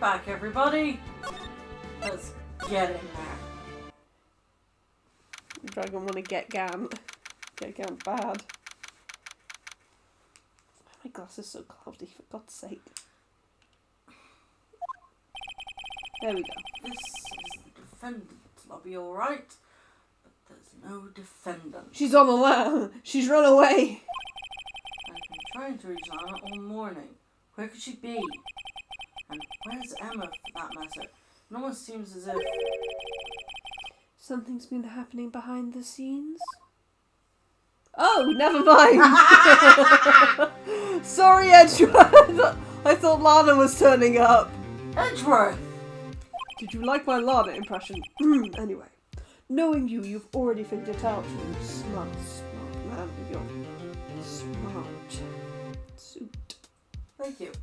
back, everybody. Let's get in there. The dragon want to get Gant. Get Gant bad. My glass is so cloudy, for God's sake. There we go. This is the defendant's lobby, alright? But there's no defendant. She's on the land. She's run away. I've been trying to reach Lana all morning. Where could she be? And where's Emma, for that matter? It almost seems as if... Something's been happening behind the scenes. Oh, never mind. Sorry, Edgeworth. I thought Lana was turning up. Edgeworth! Did you like my Lana impression? Anyway, knowing you, you've already figured it out. You smart man with your smart suit. Thank you.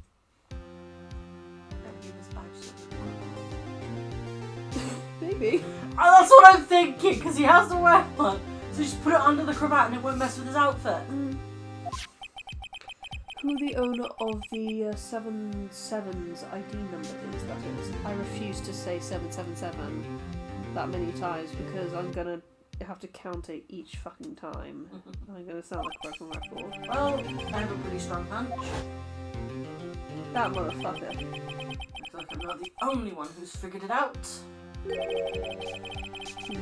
Maybe. Oh, that's what I'm thinking, because he has to wear one. So just put it under the cravat and it won't mess with his outfit. Who the owner of the 77's ID number is, that is. I refuse to say 777 that many times because I'm gonna have to count it each fucking time. I'm gonna sound like a broken record. Well, I have a pretty strong hunch. That motherfucker. Looks like I'm not the only one who's figured it out.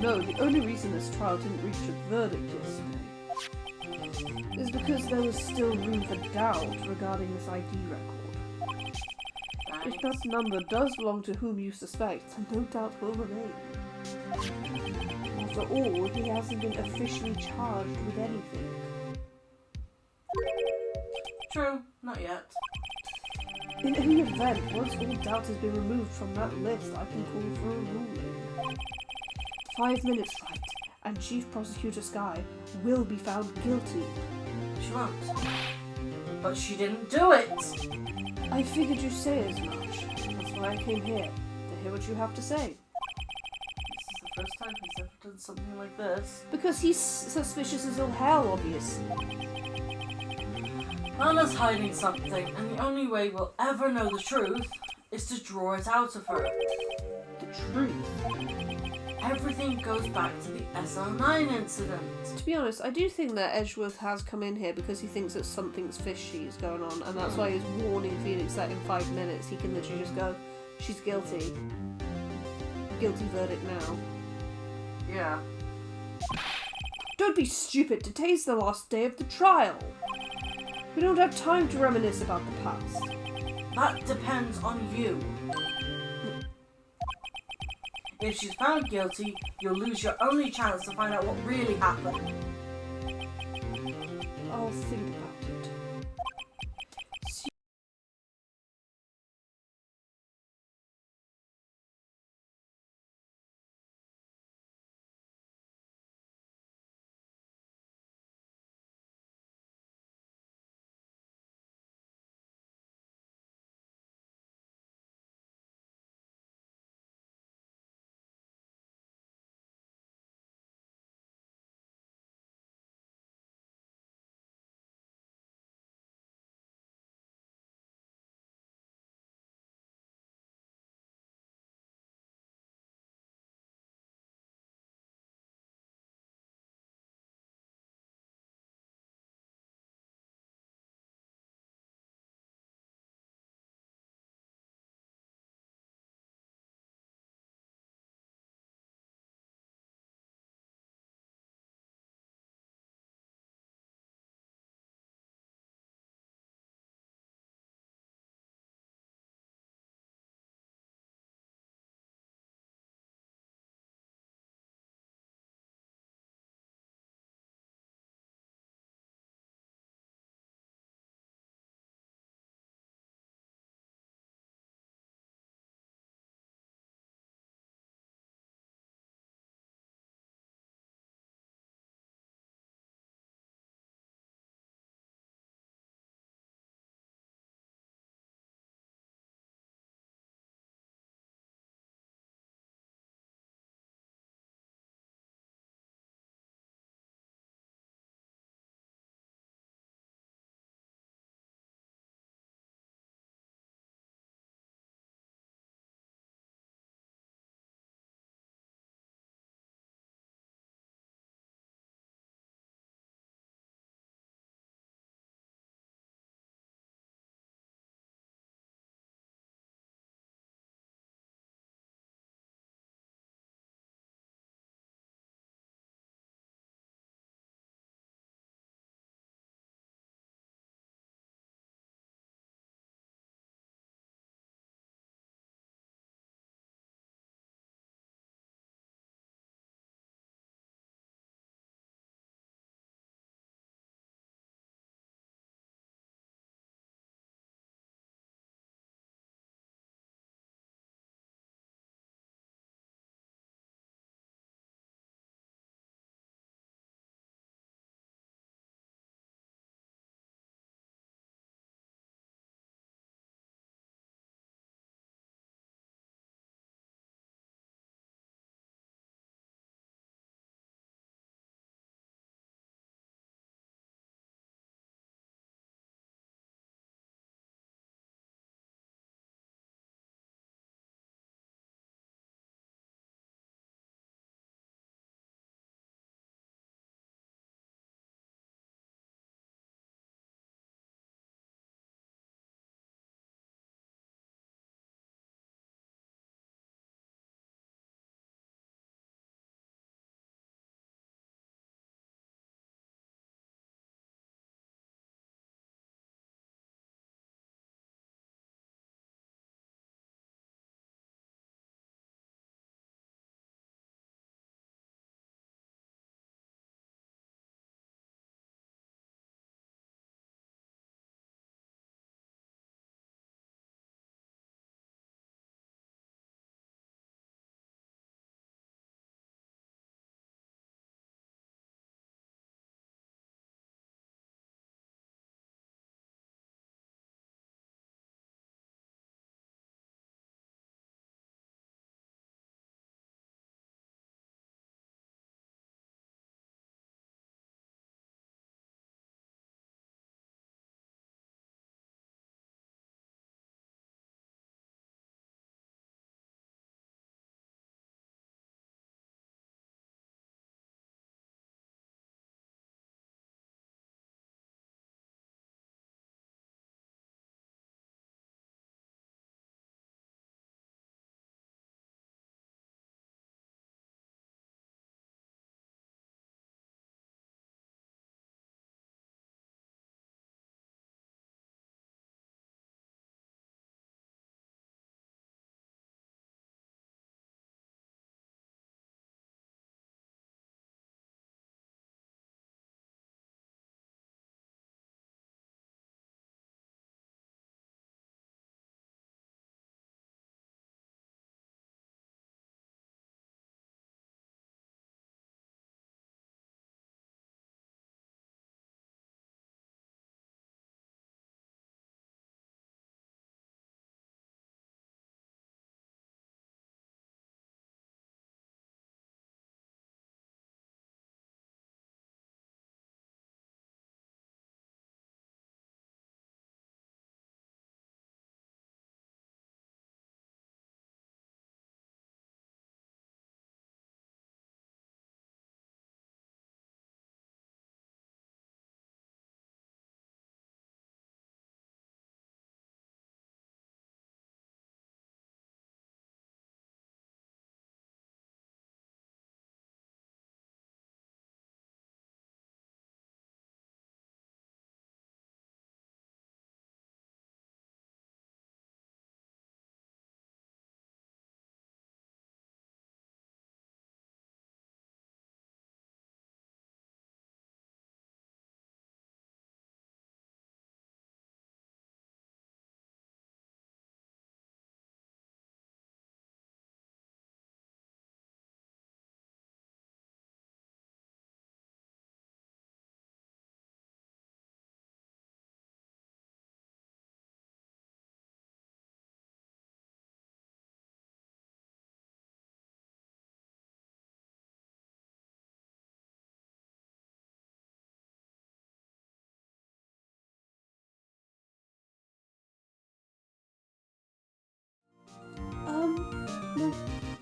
No, the only reason this trial didn't reach a verdict yesterday is because there was still room for doubt regarding this ID record. If that number does belong to whom you suspect, then no doubt will remain. After all, he hasn't been officially charged with anything. True, not yet. In any event, once all doubt has been removed from that list, I can call for a ruling. 5 minutes, right, and Chief Prosecutor Skye will be found guilty. She won't. But she didn't do it! I figured you'd say as much. That's why I came here, to hear what you have to say. This is the first time he's ever done something like this. Because he's suspicious as all hell, obviously. Lana's hiding something, and the only way we'll ever know the truth is to draw it out of her. The truth? Everything goes back to the SL9 incident. To be honest, I do think that Edgeworth has come in here because he thinks that something's fishy is going on, and that's why he's warning Felix that in 5 minutes he can literally just go, she's guilty. Guilty verdict now. Yeah. Don't be stupid. Today's the last day of the trial. We don't have time to reminisce about the past. That depends on you. If she's found guilty, you'll lose your only chance to find out what really happened. I'll think about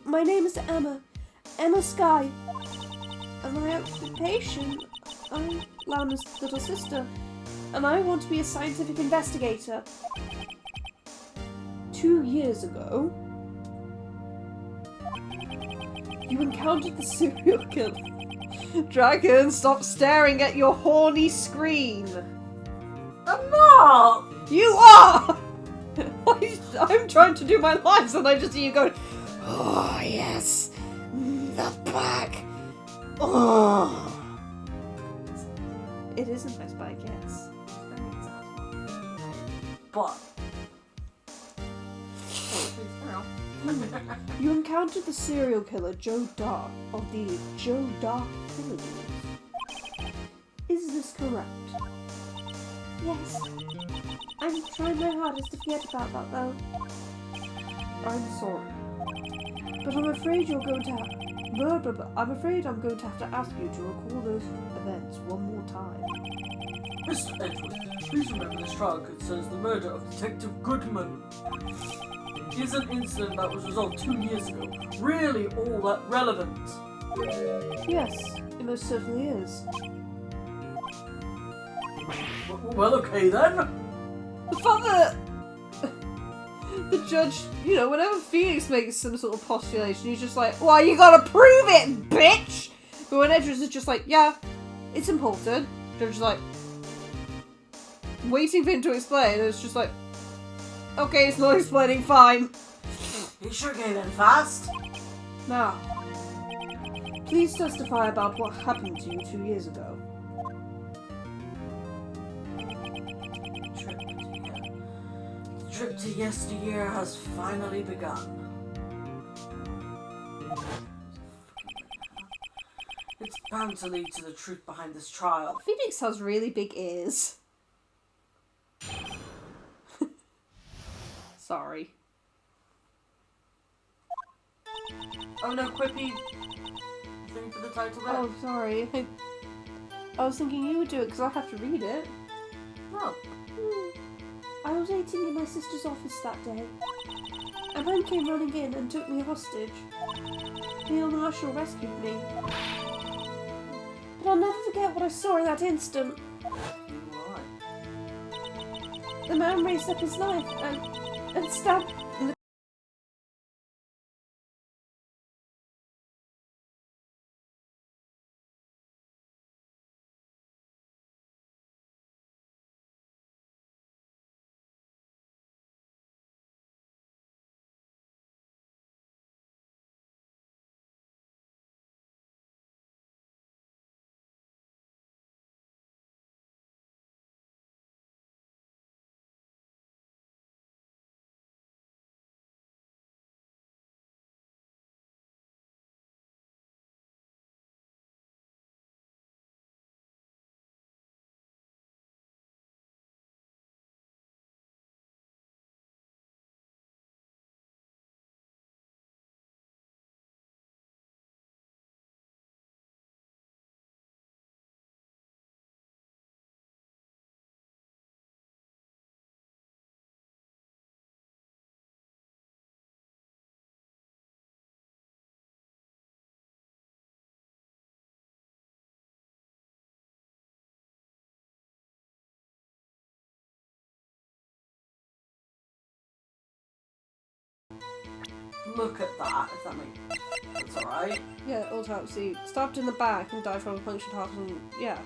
My name is Emma. Emma Sky. And my occupation, I'm Lana's little sister. And I want to be a scientific investigator. 2 years ago, you encountered the serial killer. Dragon, stop staring at your horny screen. I'm not! You are! I'm trying to do my lines and I just hear you going, oh yes, the back. Oh. It is a nice bike, yes. But You encountered the serial killer Joe Dark of the Joe Dark Killings. Is this correct? Yes. I'm trying my hardest to forget about that though. I'm sorry. But I'm afraid you're going to I'm afraid I'm going to have to ask you to recall those events one more time. Mr. Edward, please remember this trial concerns the murder of Detective Goodman. Is an incident that was resolved 2 years ago really all that relevant? Yes, it most certainly is. Well, okay then. The father... The judge, you know, whenever Phoenix makes some sort of postulation, he's just like, well, you gotta prove it, bitch! But when Edris is just like, yeah, it's important, the judge is like, waiting for him to explain, and it's just like, okay, it's not explaining, fine. He sure gave in fast. Now, please testify about what happened to you 2 years ago. The trip to yesteryear has finally begun. It's bound to lead to the truth behind this trial. Phoenix has really big ears. Sorry. Oh no, Quippy! Thing for the title there? Oh, sorry. I was thinking you would do it because I have to read it. Oh. I was waiting in my sister's office that day. A man came running in and took me hostage. Neil Marshall rescued me. But I'll never forget what I saw in that instant. Why? The man raised up his knife and stabbed the Look at that, if that makes that's alright. yeah, autopsy. Stabbed in the back and died from a punctured heart and yeah.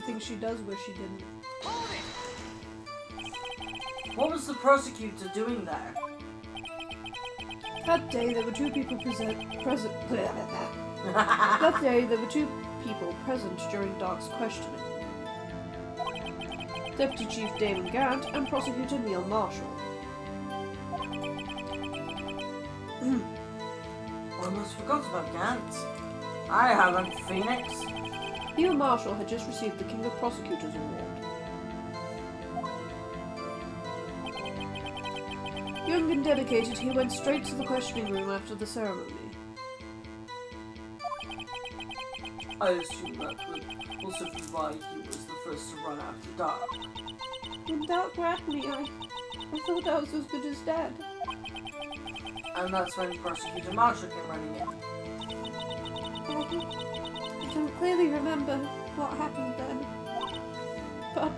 I think she does wish she didn't. What was the prosecutor doing there? That day there were two people That day there were two people present during Dark's questioning. Deputy Chief Damon Gant and Prosecutor Neil Marshall. I almost forgot about Gant. I haven't, Phoenix. Neil Marshall had just received the King of Prosecutors Award. Young and dedicated, he went straight to the questioning room after the ceremony. I assume that would also be why he was the first to run after Dark. When Dark grabbed me, I thought I was as good as dead. And that's when Prosecutor Marshall came running in. I don't clearly remember what happened then. But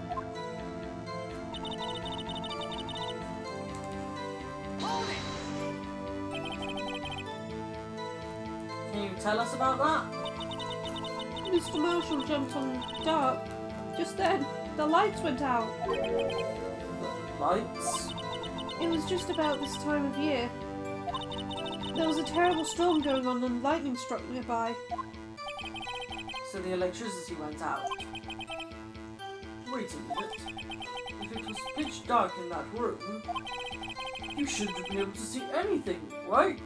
Can you tell us about that? Mr. Marshall jumped on Dark. Just then, the lights went out. The lights? It was just about this time of year. There was a terrible storm going on and lightning struck nearby. So the electricity went out. Wait a minute. If it was pitch dark in that room, you shouldn't be able to see anything, right?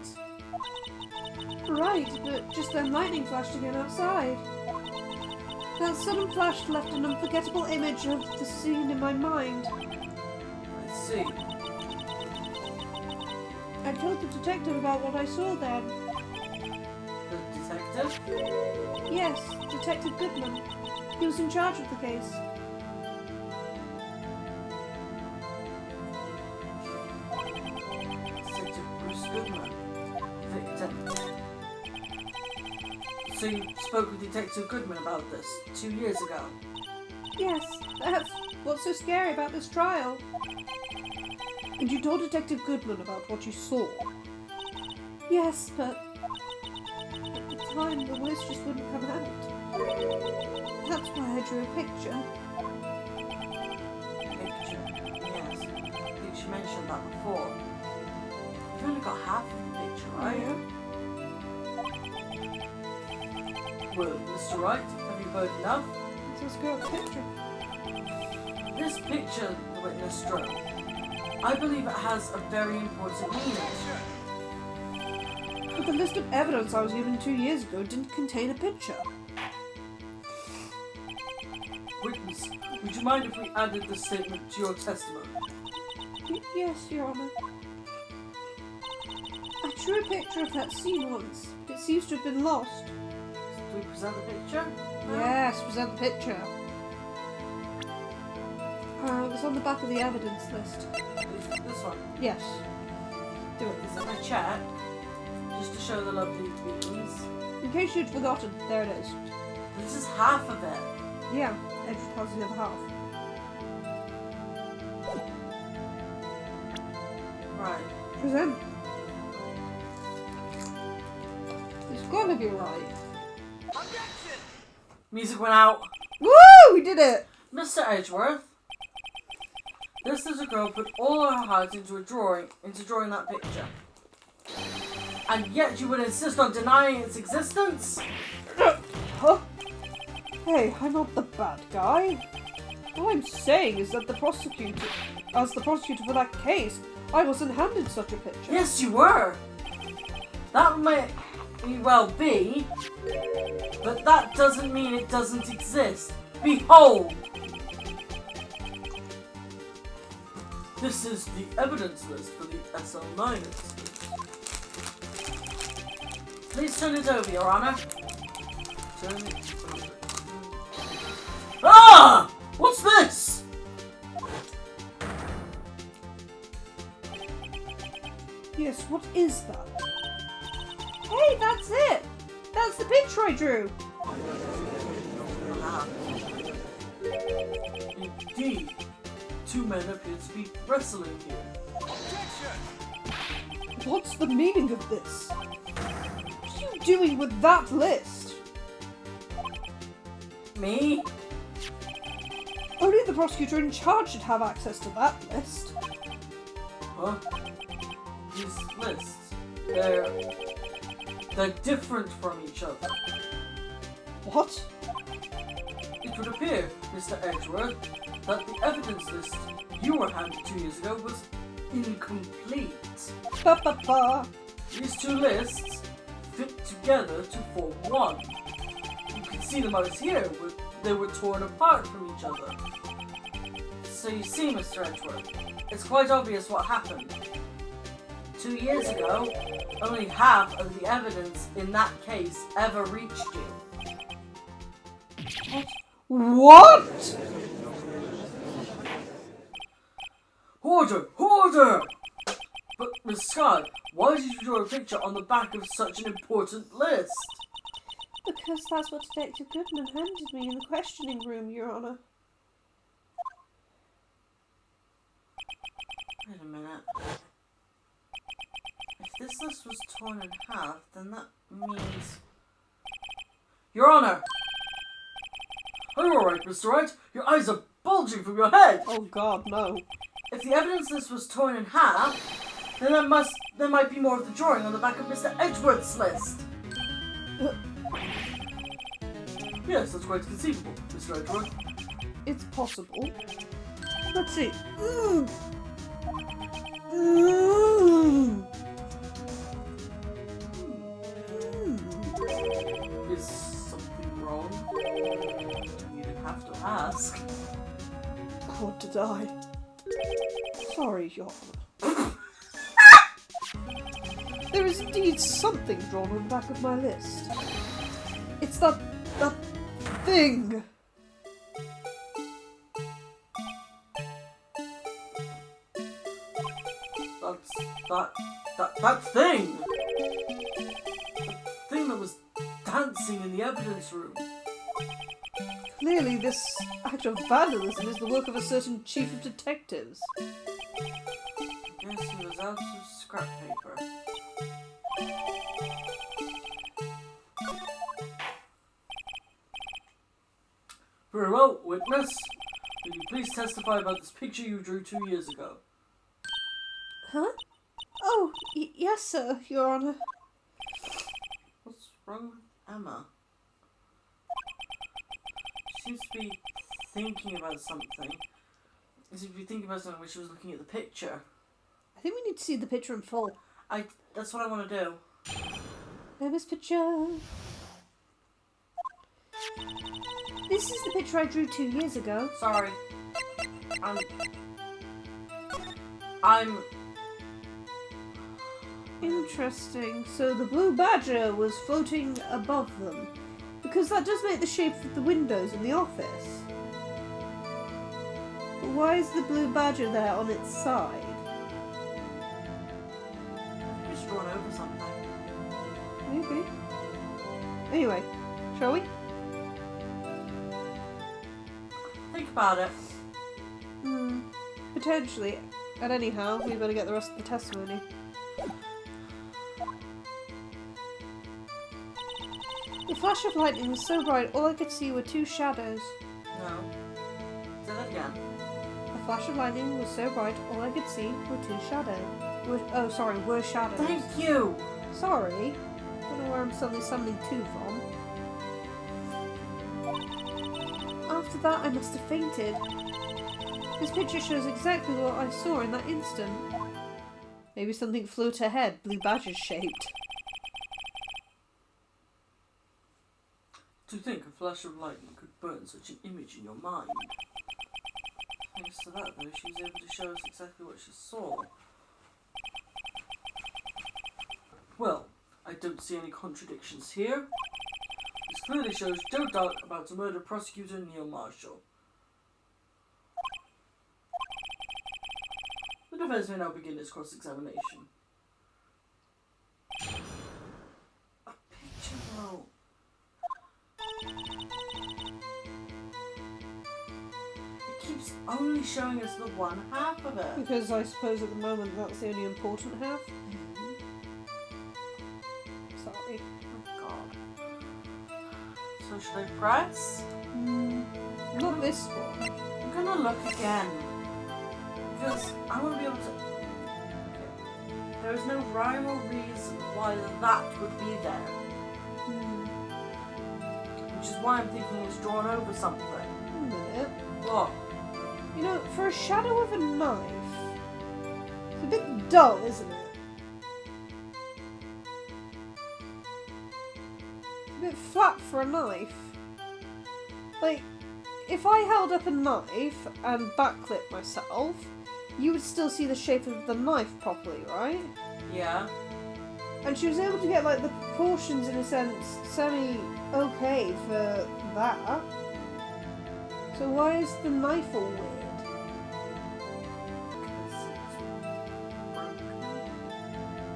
Right, but just then lightning flashed again outside. That sudden flash left an unforgettable image of the scene in my mind. I see. I told the detective about what I saw then. The detective? Yes, Detective Goodman. He was in charge of the case. Detective Bruce Goodman. Victim. So you spoke with Detective Goodman about this 2 years ago? Yes, that's what's so scary about this trial. And you told Detective Goodman about what you saw? Yes, but at the time the words just wouldn't come out. That's why I drew a picture. Picture? Yes. I think she mentioned that before. You've only got half of the picture, right? Yeah. Well, Mr. Wright, have you heard enough? Let's go with the picture. This picture the witness drew, I believe it has a very important meaning. But the list of evidence I was given 2 years ago didn't contain a picture. Witness, would you mind if we added this statement to your testimony? Yes, Your Honour. I drew a picture of that scene once. It seems to have been lost. Do we present the picture? Yes, present the picture. It was on the back of the evidence list. This one. Yes. Do it. Is it my check? Just to show the lovely beans. In case you'd forgotten, there it is. This is half of it. Yeah, Edge has the other half. Right. Present. It's gotta be right. Music went out. Woo! We did it! Mr. Edgeworth, this little girl put all her heart into drawing that picture. And yet you would insist on denying its existence? Huh? Hey, I'm not the bad guy. All I'm saying is that as the prosecutor for that case, I wasn't handed such a picture. Yes, you were. That may well be, but that doesn't mean it doesn't exist. Behold! This is the evidence list for the SL9 incident. Please turn it over, Your Honor. Turn it over. Ah! What's this? Yes, what is that? Hey, that's it! That's the picture I drew! Ah. Indeed. Two men appear to be wrestling here. What's the meaning of this? What are you doing with that list? Me? The prosecutor in charge should have access to that list. Huh? These lists, they're different from each other. What? It would appear, Mr. Edgeworth, that the evidence list you were handed 2 years ago was incomplete. Ba ba ba. These two lists fit together to form one. You can see them out here, but they were torn apart from each other. So you see, Mr. Edgeworth, it's quite obvious what happened. 2 years ago, only half of the evidence in that case ever reached you. What? Order! Order! But, Miss Scott, why did you draw a picture on the back of such an important list? Because that's what Detective Goodman handed me in the questioning room, Your Honor. Wait a minute. If this list was torn in half, then that means... Your Honor! Are you alright, Mr. Wright? Your eyes are bulging from your head! Oh God, no. If the evidence list was torn in half, then there might be more of the drawing on the back of Mr. Edgeworth's list. Yes, that's quite conceivable, Mr. Edgeworth. It's possible. Let's see. Is something wrong? You didn't have to ask. What did I? Sorry, Your Honor. There is indeed something drawn on the back of my list. It's that thing. That thing! The thing that was dancing in the evidence room. Clearly, this act of vandalism is the work of a certain chief of detectives. I guess he was out of scrap paper. Very well, witness. Will you please testify about this picture you drew 2 years ago? Huh? Oh, yes, sir, Your Honor. What's wrong with Emma? She seems to be thinking about something. She seems to be thinking about something when she was looking at the picture. I think we need to see the picture in full. That's what I want to do. Emma's picture. This is the picture I drew 2 years ago. Sorry. I'm... Interesting. So the blue badger was floating above them. Because that does make the shape of the windows in the office. But why is the blue badger there on its side? Just drawn over something. Maybe. Anyway, shall we? Think about it. Potentially. And anyhow, we better get the rest of the testimony. The flash of lightning was so bright, all I could see were 2 shadows. No. Say that again. The flash of lightning was so bright, all I could see were 2 shadows. Were shadows. Thank you! Sorry. Don't know where I'm suddenly summoning 2 from. After that, I must have fainted. This picture shows exactly what I saw in that instant. Maybe something flew to her head, blue badger shaped. To think a flash of lightning could burn such an image in your mind. Thanks to that, though, she was able to show us exactly what she saw. Well, I don't see any contradictions here. This clearly shows Joe Dark about to murder prosecutor Neil Marshall. The defense may now begin its cross-examination. A picture, though. It keeps only showing us the one half of it. Because I suppose at the moment that's the only important half. Sorry. Oh god. So should I press? Not this one. gonna look again. Because I want to be able to... Okay. There is no rhyme or reason why that would be there. Which is why I'm thinking it's drawn over something. A minute. What? You know, for a shadow of a knife, it's a bit dull, isn't it? A bit flat for a knife. Like, if I held up a knife and backlit myself, you would still see the shape of the knife properly, right? Yeah. And she was able to get, like, the proportions, in a sense, semi-okay for that. So why is the knife all weird?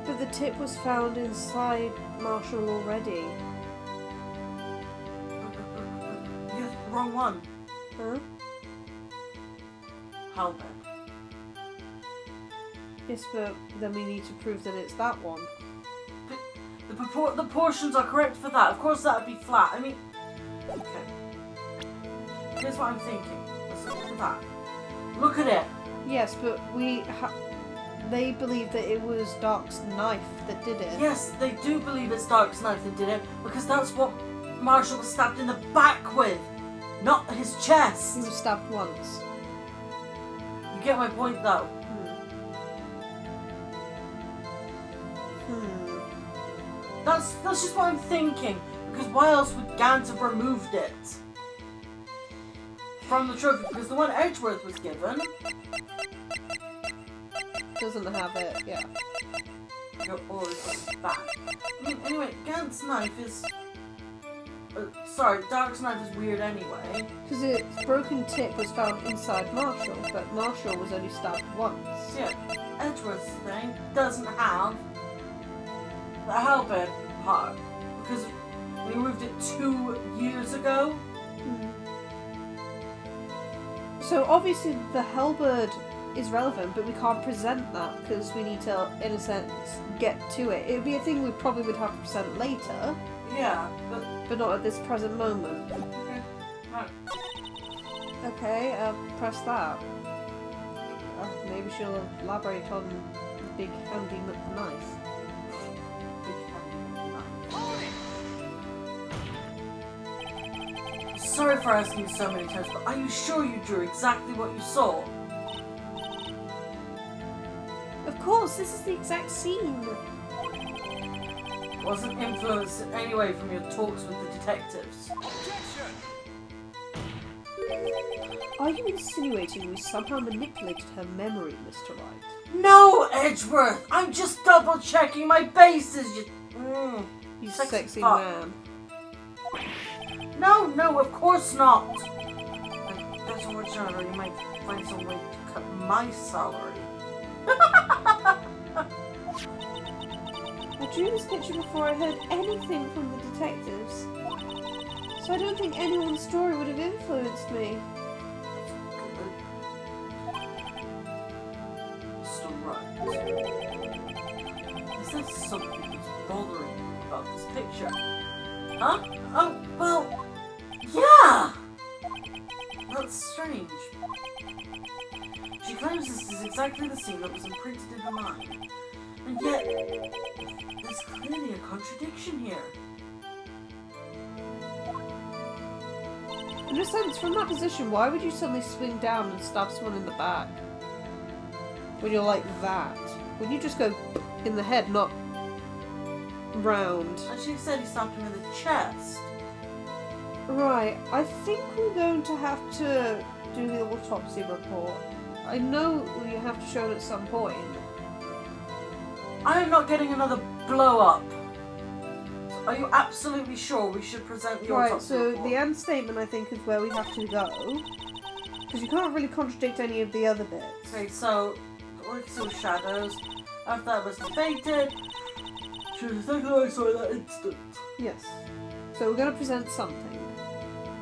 But the tip was found inside Marshall already. Yes, wrong one. Huh? Halberd. Yes, but then we need to prove that it's that one. The portions are correct for that. Of course that would be flat. I mean... Okay. Here's what I'm thinking. Let's look at that. Look at it. Yes, but they believe that it was Dark's knife that did it. Yes, they do believe it's Dark's knife that did it, because that's what Marshall was stabbed in the back with, not his chest. He was stabbed once. You get my point, though. That's just what I'm thinking, because why else would Gant have removed it from the trophy? Because the one Edgeworth was given Doesn't have it, yeah. or is back. I mean, anyway, Gant's knife is... sorry, Dark's knife is weird anyway. Because its broken tip was found inside Marshall, but Marshall was only stabbed once. Yeah, Edgeworth's thing doesn't have the halberd part, because we moved it 2 years ago. So obviously the halberd is relevant, but we can't present that because we need to, in a sense, get to it. It would be a thing we probably would have to present later. Yeah, but not at this present moment. Okay, right. Okay, press that. Maybe she'll elaborate on the big handy knife. Sorry for asking you so many times, but are you sure you drew exactly what you saw? Of course, this is the exact scene. Wasn't influenced in any way from your talks with the detectives. Are you insinuating we somehow manipulated her memory, Mr. Wright? No, Edgeworth! I'm just double checking my bases, you... You Sexy sexy fuck. man. No, of course not! Like, that's a rich salary, you might find some way to cut my salary. I drew this picture before I heard anything from the detectives, so I don't think anyone's story would have influenced me. Still right. Is there something that's bothering you about this picture? Huh? Oh, well, yeah! That's strange. She claims this is exactly the scene that was imprinted in her mind. And yet, there's clearly a contradiction here. In a sense, from that position, why would you suddenly swing down and stab someone in the back? When you're like that. Wouldn't you just go in the head, not round? And she said he stabbed him in the chest. Right, I think we're going to have to do the autopsy report. I know you have to show it at some point. I am not getting another blow up. Are you absolutely sure we should present the Right, autopsy so report? the end statement I think is where we have to go. Because you can't really contradict any of the other bits. Okay, so let's see shadows. After that was defeated, she was exactly what I saw in that instant. Yes. So we're going to present something.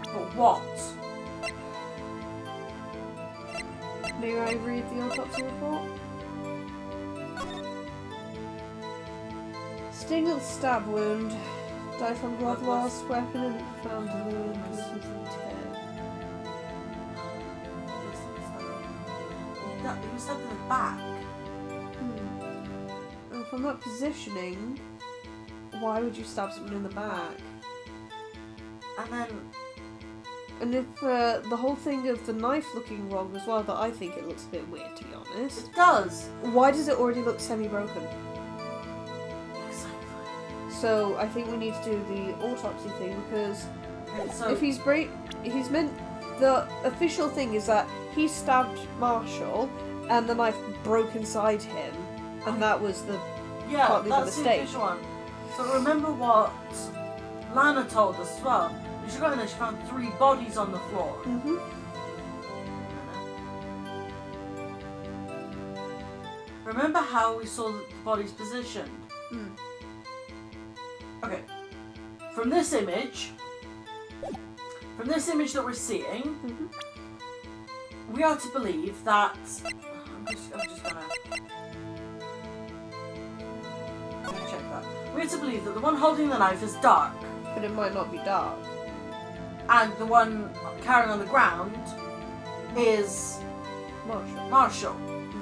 But what? May I read the autopsy report? Single stab wound. Died from blood loss, weapon and found in the wound. This was stabbed in the back. And from that positioning, why would you stab someone in the back? And then... And if the whole thing of the knife looking wrong as well, that I think it looks a bit weird, to be honest. It does. Why does it already look semi-broken? Exactly. So I think we need to do the autopsy thing, because Okay, so... if he's meant... The official thing is that he stabbed Marshall and the knife broke inside him, and that was the yeah, partly the that's the mistake. official one. So remember what Lana told us as well. When she got in there, she found 3 bodies on the floor. Mm-hmm. Remember how we saw the bodies positioned? Mm. Okay. From this image that we're seeing, Mm-hmm. we are to believe that... I'm just gonna check that. We are to believe that the one holding the knife is dark, But it might not be dark. and the one carrying on the ground is Marshall.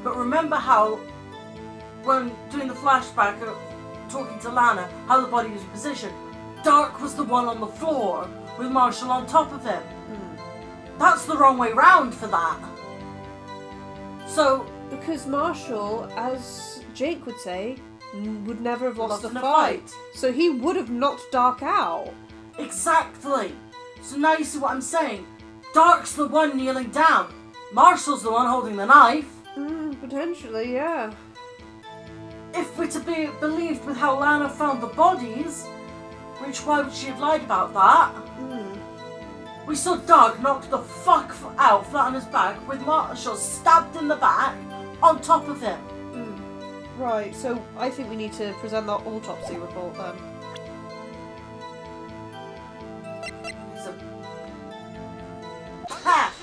But remember how, when doing the flashback of talking to Lana, how the body was positioned? Dark was the one on the floor with Marshall on top of him. That's the wrong way round for that. So, Because Marshall, as Jake would say, would never have lost a in a fight. So he would have knocked Dark out. Exactly. So now you see what I'm saying. Dark's the one kneeling down. Marshall's the one holding the knife. Potentially, yeah. If we're to be believed with how Lana found the bodies, which why would she have lied about that? We saw Dark knocked the fuck out flat on his back with Marshall stabbed in the back on top of him. Right, so I think we need to present that autopsy report then. So, ha!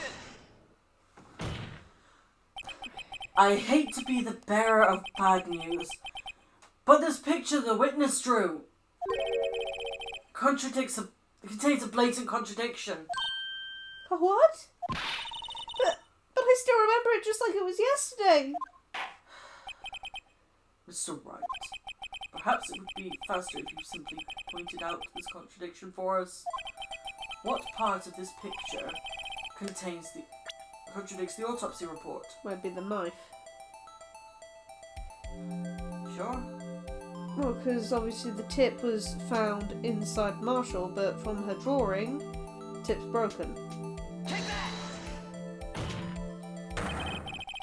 I hate to be the bearer of bad news, but this picture the witness drew contains a blatant contradiction. A what? But I still remember it just like it was yesterday. Mr. Wright, perhaps it would be faster if you simply pointed out this contradiction for us. What part of this picture contradicts the autopsy report? Might be the knife. Sure? Well, because obviously the tip was found inside Marshall, but from her drawing, tip's broken.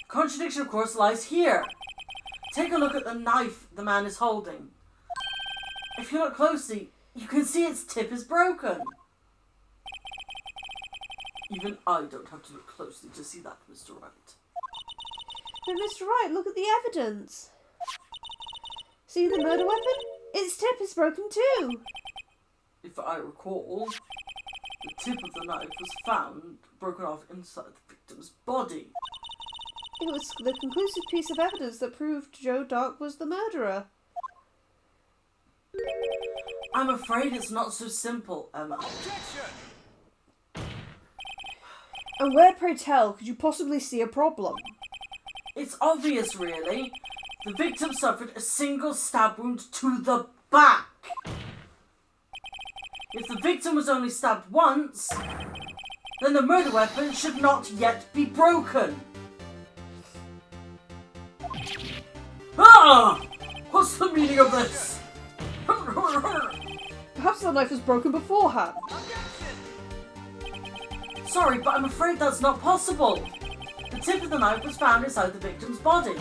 Contradiction, of course, lies here. Take a look at the knife the man is holding. If you look closely, you can see its tip is broken. Even I don't have to look closely to see that, Mr. Wright. But Mr. Wright, look at the evidence. See the murder weapon? Its tip is broken too. If I recall, the tip of the knife was found broken off inside the victim's body. It was the conclusive piece of evidence that proved Joe Dark was the murderer. I'm afraid it's not so simple, Emma. And where, pray tell, could you possibly see a problem? It's obvious, really. The victim suffered a single stab wound to the back. If the victim was only stabbed once, then the murder weapon should not yet be broken. Ah! What's the meaning of this? Perhaps the knife was broken beforehand. Sorry, but I'm afraid that's not possible. The tip of the knife was found inside the victim's body.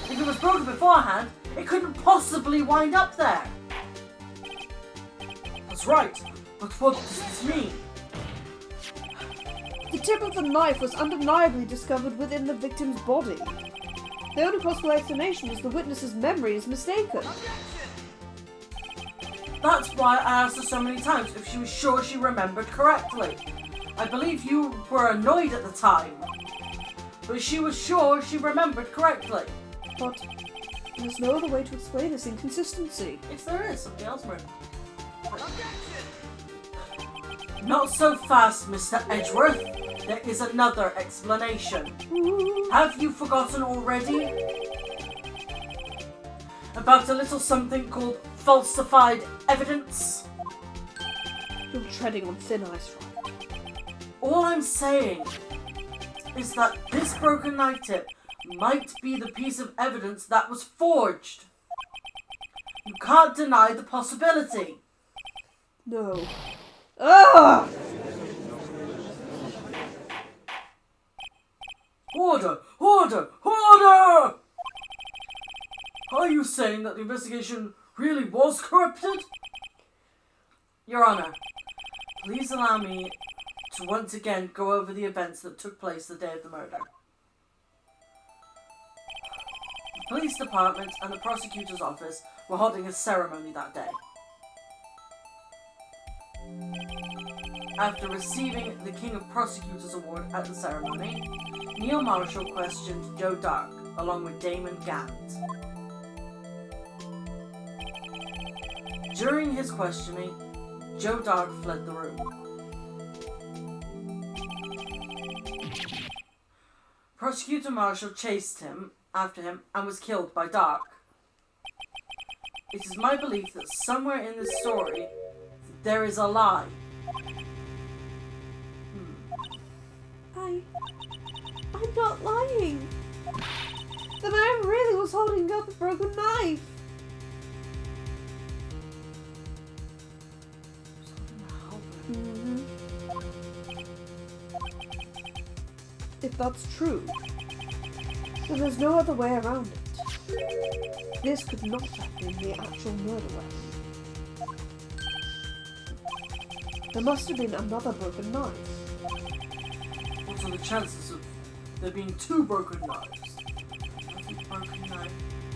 If it was broken beforehand, it couldn't possibly wind up there. That's right, but what does this mean? The tip of the knife was undeniably discovered within the victim's body. The only possible explanation is the witness's memory is mistaken. That's why I asked her so many times if she was sure she remembered correctly. I believe you were annoyed at the time, but she was sure she remembered correctly. But there's no other way to explain this inconsistency. If there is something else, Martin. Not so fast, Mr. Edgeworth. there is another explanation. Have you forgotten already? About a little something called falsified evidence? You're treading on thin ice, right? All I'm saying is that this broken knife tip might be the piece of evidence that was forged. You can't deny the possibility. No. Ah! Order! Order! Order! Are you saying that the investigation really was corrupted? Your Honor, please allow me to once again go over the events that took place the day of the murder. The police department and the prosecutor's office were holding a ceremony that day. After receiving the King of Prosecutors Award at the ceremony, Neil Marshall questioned Joe Dark along with Damon Gant. During his questioning, Joe Dark fled the room. Prosecutor Marshall chased after him and was killed by Dark. It is my belief that somewhere in this story there is a lie. I'm not lying. The man really was holding up a broken knife. If that's true, then there's no other way around it. This could not have been the actual murder weapon. There must have been another broken knife. What are the chances of there being two broken knives? Another broken knife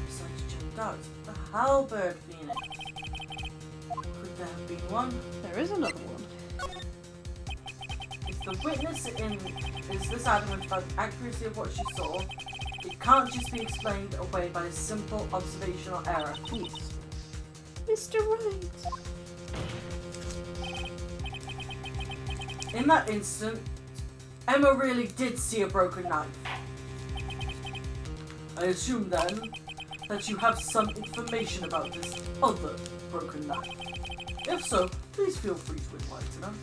besides Joe Dark's, the halberd Phoenix. Could there have been one? There is another one. If the witness is this adamant about the accuracy of what she saw, it can't just be explained away by a simple observational error. Yes. Mr. Wright. In that instant, Emma really did see a broken knife. I assume then that you have some information about this other broken knife. If so, please feel free to enlighten us.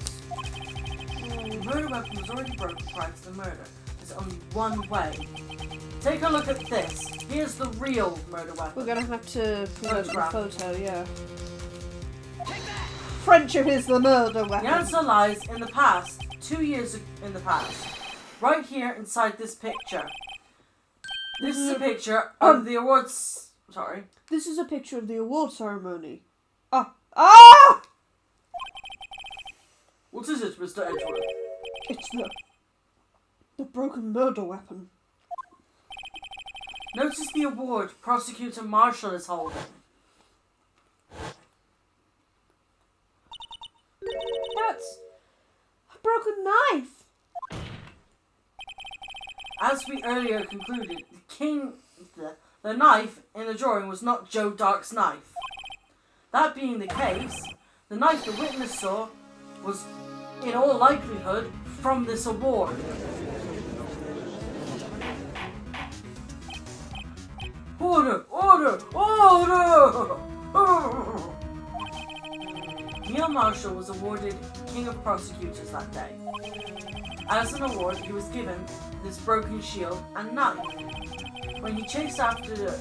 The murder weapon was already broken prior to the murder. There's only one way. Take a look at this. Here's the real murder weapon. We're gonna have to present the Photograph. photo, yeah. Friendship is the murder weapon. The answer lies in the past, 2 years in the past. Right here inside this picture. This is a picture of the awards... Sorry. This is a picture of the award ceremony. Ah! What is it, Mr. Edgeworth? It's the broken murder weapon. Notice the award Prosecutor Marshall is holding. That's a broken knife. As we earlier concluded, the knife in the drawing was not Joe Dark's knife. That being the case, the knife the witness saw was, in all likelihood, from this award. Order! Order! Order! Neil Marshall was awarded King of Prosecutors that day. As an award, he was given this broken shield and knife. When he chased after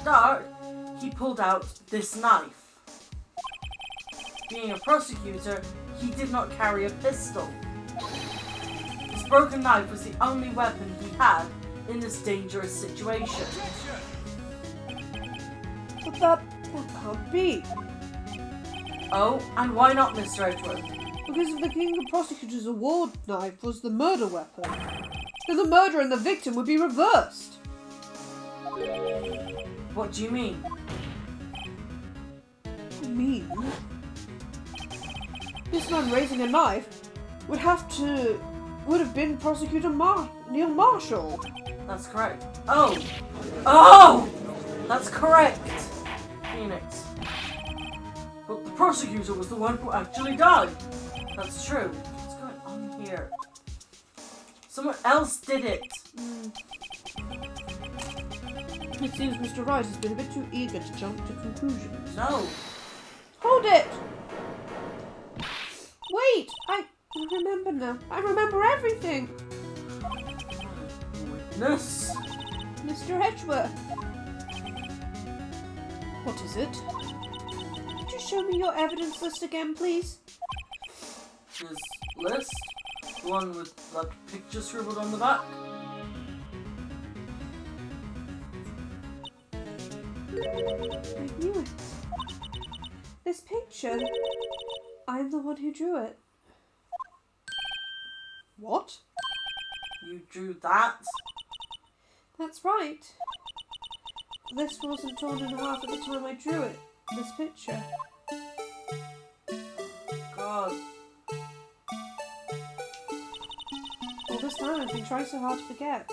Dark, he pulled out this knife. Being a prosecutor, he did not carry a pistol. This broken knife was the only weapon he had in this dangerous situation. But that can't be. Oh, and why not, Mr. Edgeworth? Because if the King of Prosecutors Award knife was the murder weapon, then the murder and the victim would be reversed. What do you mean? I mean, this man raising a knife would have been Prosecutor Neil Marshall. That's correct. Oh! Oh! That's correct! Phoenix. But the prosecutor was the one who actually died. That's true. What's going on here? Someone else did it. It seems Mr. Rice has been a bit too eager to jump to conclusions. No. Hold it! Wait! I remember now. I remember everything! Witness. Mr. Edgeworth. What is it? Could you show me your evidence list again, please? His list. The one with that picture scribbled on the back. I knew it. This picture. I'm the one who drew it. What? You drew that? That's right. This wasn't torn in half at the time I drew it. This picture. God. All this time I've been trying so hard to forget.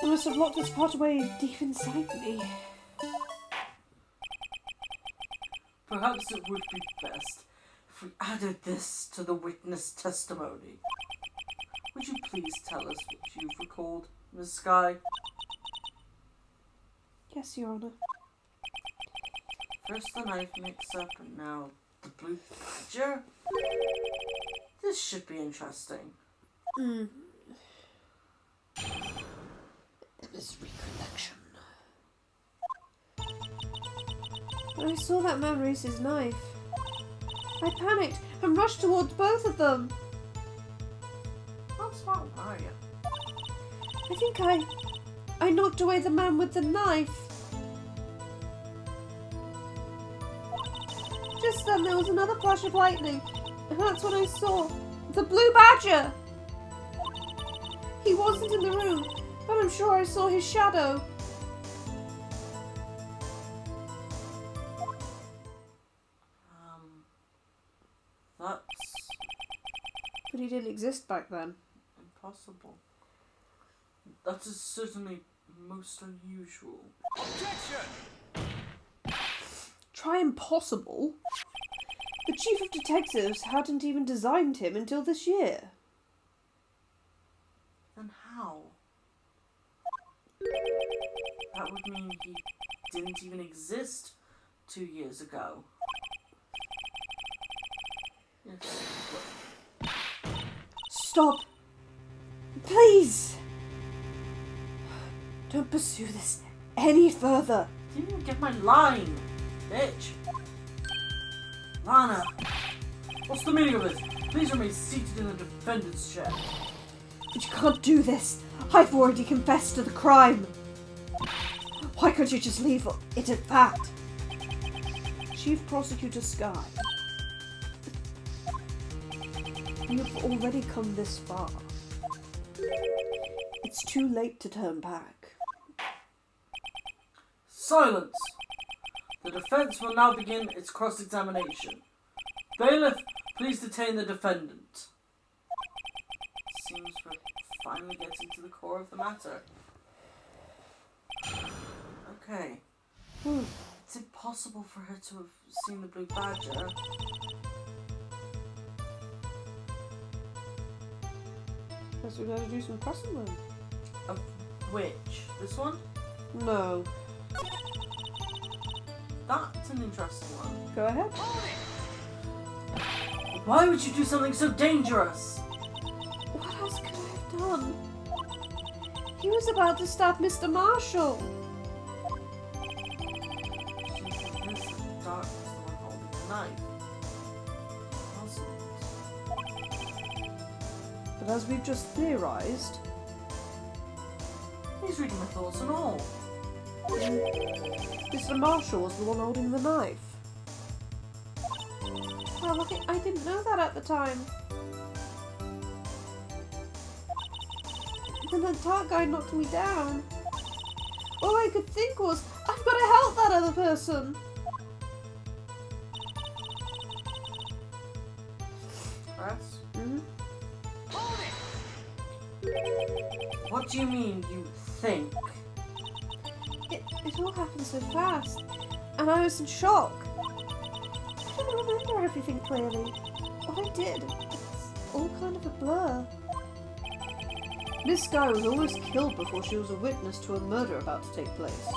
I must have locked this part away deep inside me. Perhaps it would be best if we added this to the witness testimony. Would you please tell us what you've recalled, Miss Skye? Yes, Your Honour. First the knife mix-up and now the blue badger? This should be interesting. Emma's recollection. When I saw that man raise his knife, I panicked and rushed towards both of them. How smart are you? I think I knocked away the man with the knife. Just then there was another flash of lightning, and that's when I saw the blue badger. He wasn't in the room, but I'm sure I saw his shadow. That's But he didn't exist back then. impossible. That is certainly most unusual. Try impossible? The chief of detectives hadn't even designed him until this year. Then how? That would mean he didn't even exist 2 years ago. Yes. Stop! Please! Don't pursue this any further. Didn't even get my line, bitch. Lana, what's the meaning of this? Please remain seated in the defendant's chair. But you can't do this. I've already confessed to the crime. Why can't you just leave it at that? Chief Prosecutor Skye. We have already come this far. It's too late to turn back. Silence! The defense will now begin its cross-examination. Bailiff, please detain the defendant. Seems we're finally getting to the core of the matter. Okay. It's impossible for her to have seen the blue badger. Guess we gotta do some crossing then. Of which? This one? No. That's an interesting one. Go ahead. Why would you do something so dangerous? What else could I have done? He was about to stab Mr. Marshall. She convinced that the dark was the one holding the knife. But as we've just theorised, He's reading my thoughts and all. Mr. Marshall was the one holding the knife. Well, I didn't know that at the time. Then the dark guy knocked me down. All I could think was, I've got to help that other person. Press? Mm-hmm. What do you mean, you think? It all happened so fast, and I was in shock. I don't remember everything clearly. What I did, it's all kind of a blur. Miss Sky was almost killed before she was a witness to a murder about to take place.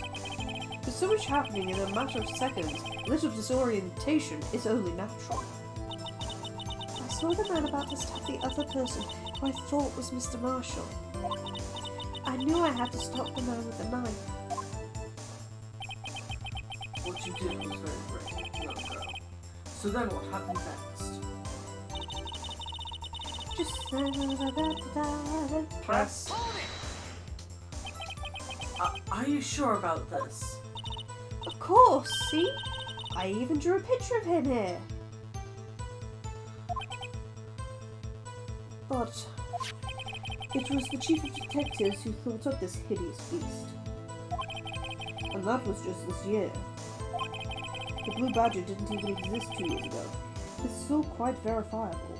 With so much happening in a matter of seconds, a little disorientation is only natural. I saw the man about to stab the other person who I thought was Mr. Marshall. I knew I had to stop the man with the knife. What you did was very brave, young girl. So then what happened next? Just Press. Are you sure about this? Of course, see? I even drew a picture of him here. But it was the chief of detectives who thought up this hideous beast. And that was just this year. The Blue Badger didn't even exist 2 years ago. This is all quite verifiable.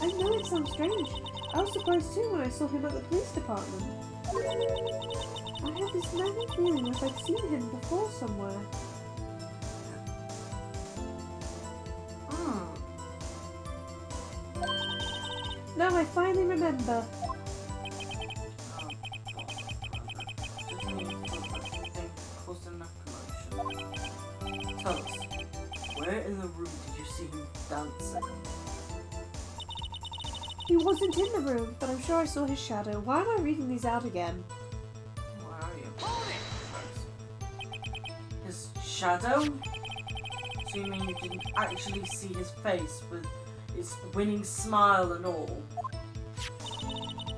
I know it sounds strange. I was surprised too when I saw him at the police department. I had this nagging feeling like I'd seen him before somewhere. Now I finally remember. Tell us, where in the room did you see him dancing? He wasn't in the room, but I'm sure I saw his shadow. Why am I reading these out again? Where are you? His shadow? So you mean you didn't actually see his face with its winning smile and all?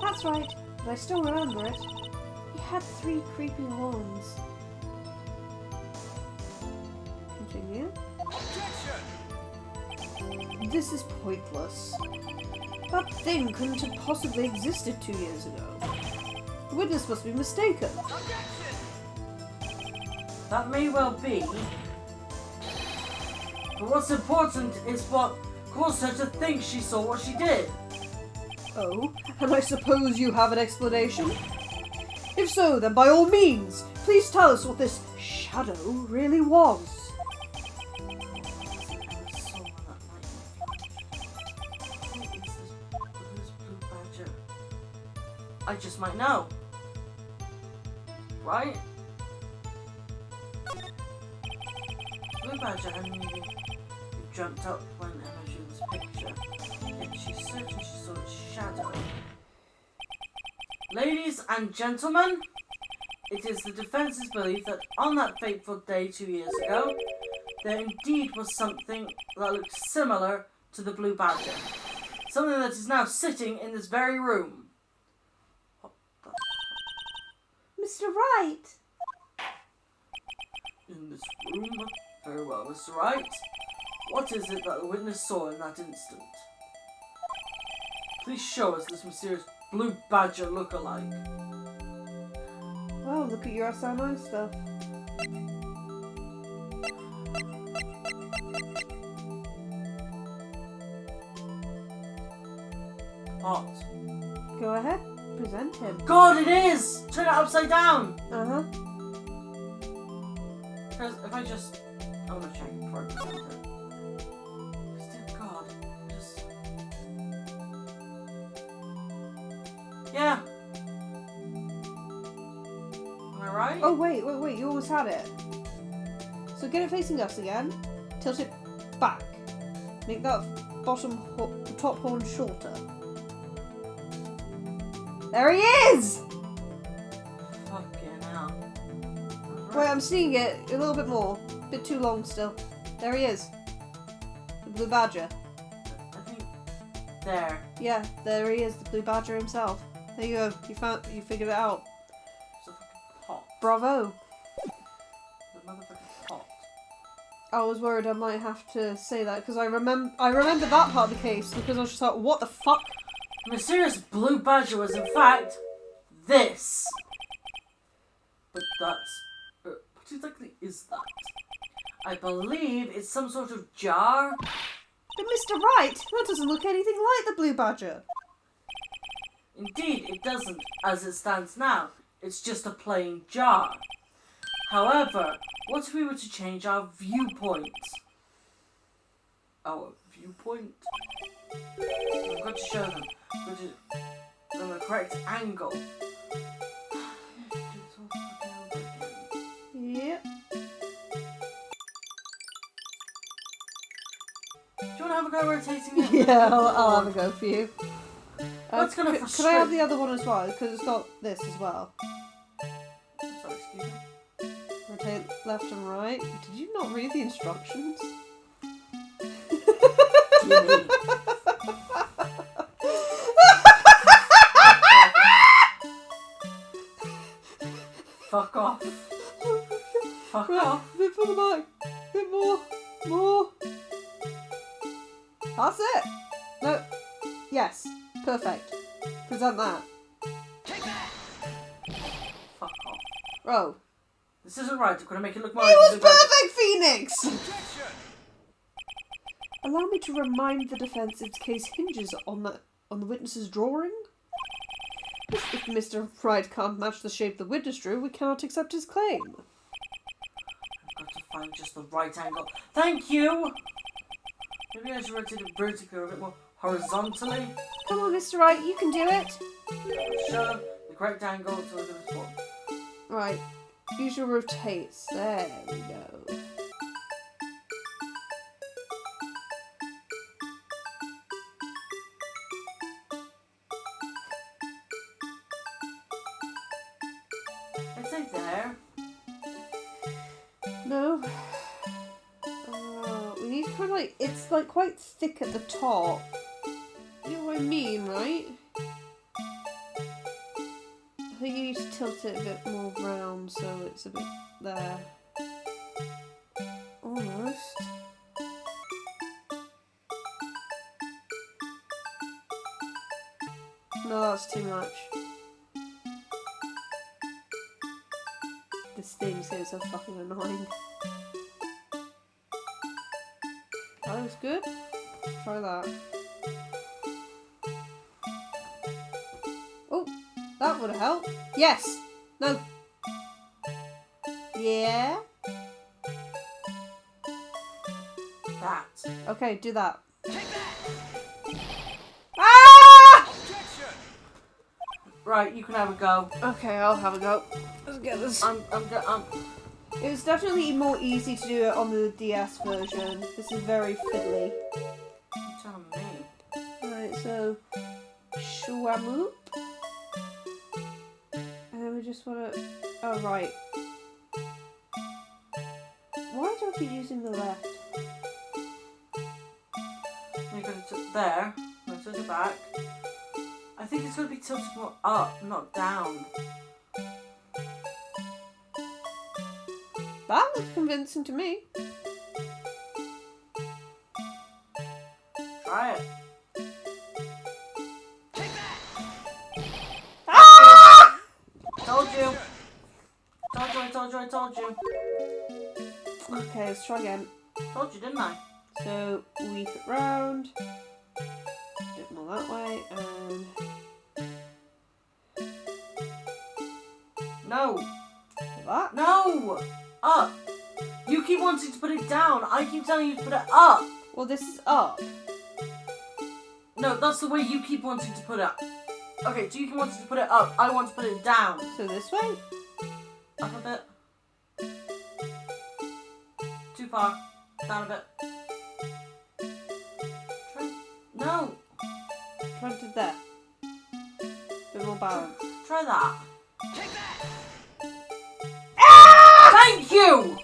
That's right, but I still remember it. He had 3 creepy horns. Continue. This is pointless. That thing couldn't have possibly existed 2 years ago. The witness must be mistaken. That may well be. But what's important is what caused her to think she saw what she did. Oh, and I suppose you have an explanation? If so, then by all means, please tell us what this shadow really was. I just might know. Right? Blue Badger hadn't even jumped up when Emma drew this picture. Yet she's certain she saw its shadow. Ladies and gentlemen, it is the defence's belief that on that fateful day 2 years ago, there indeed was something that looked similar to the Blue Badger. Something that is now sitting in this very room. Mr. Wright! In this room? Very well, Mr. Wright. What is it that the witness saw in that instant? Please show us this mysterious Blue Badger look-alike. Wow, look at your SNI stuff. What? Go ahead, present him. God, it is! Turn it upside down! Uh-huh. Because if I just... I want to check before I present it. Dear God, just... Yeah. Am I right? Oh, wait, you almost had it. So get it facing us again. Tilt it back. Make that top horn shorter. There he is! Fucking hell. Wait, I'm seeing it a little bit more. A bit too long still. There he is. The Blue Badger. I think... There. Yeah, there he is, the Blue Badger himself. There you go. You figured it out. It's a fucking pot. Bravo. The motherfucking pot. I was worried I might have to say that because I remember that part of the case because I was just like, what the fuck? The mysterious Blue Badger was in fact this. But that's... what exactly is that? I believe it's some sort of jar. But Mr. Wright, that doesn't look anything like the Blue Badger. Indeed, it doesn't, as it stands now. It's just a plain jar. However, what if we were to change our viewpoint? Our viewpoint? I've got to show them. on the correct angle. Yep. Do you want to have a go rotating it? Yeah, I'll have a go for you. What's gonna Can I frustrate- have the other one as well? Because it's got this as well. Sorry, excuse me. Rotate left and right. Did you not read the instructions? Jimmy. Fuck off. Fuck Right, off. a bit further back. A bit more. More. That's it. No. Yes. Perfect. Present that. Fuck off. Oh. This isn't right. I'm gonna make it look more. It was like this. perfect, Phoenix! Allow me to remind the defence its case hinges on the witness's drawing. If Mr. Wright can't match the shape the witness drew, we cannot accept his claim. I've got to find just the right angle. Thank you! Maybe I should rotate it vertically or a bit more horizontally. Come on, Mr. Wright, you can do it. Show the correct angle to look at this one. Right, use your rotates. There we go. I'd say there. No. We need kind of like, it's like quite thick at the top. You know what I mean, right? I think you need to tilt it a bit more round so it's a bit there. Almost. No, that's too much. This thing's getting so fucking annoying. That looks good. Try that. Oh, that would have helped. Yes. No. Yeah. That. Okay, do that. Ah! Right, you can have a go. Okay, I'll have a go. Let's get this. It was definitely more easy to do it on the DS version. This is very fiddly. You're telling me. Right, so Shwamoop. And then we just want to. Oh, right. Why do I keep using the left? You're going to there. Now tilt it back. I think it's going to be tilted more up, not down. That looks convincing to me. Try it. Ah! Told you. Told you. Okay, let's try again. Told you, didn't I? So, weave it round. Do it more that way, and... No. like that. No! Up! You keep wanting to put it down. I keep telling you to put it up. Well, this is up. No, that's the way you keep wanting to put it up. Okay, so you keep wanting to put it up. I want to put it down. So this way? Up a bit. Too far. Down a bit. No. Try to there. Bit more balance. Try that. Ah! Thank you!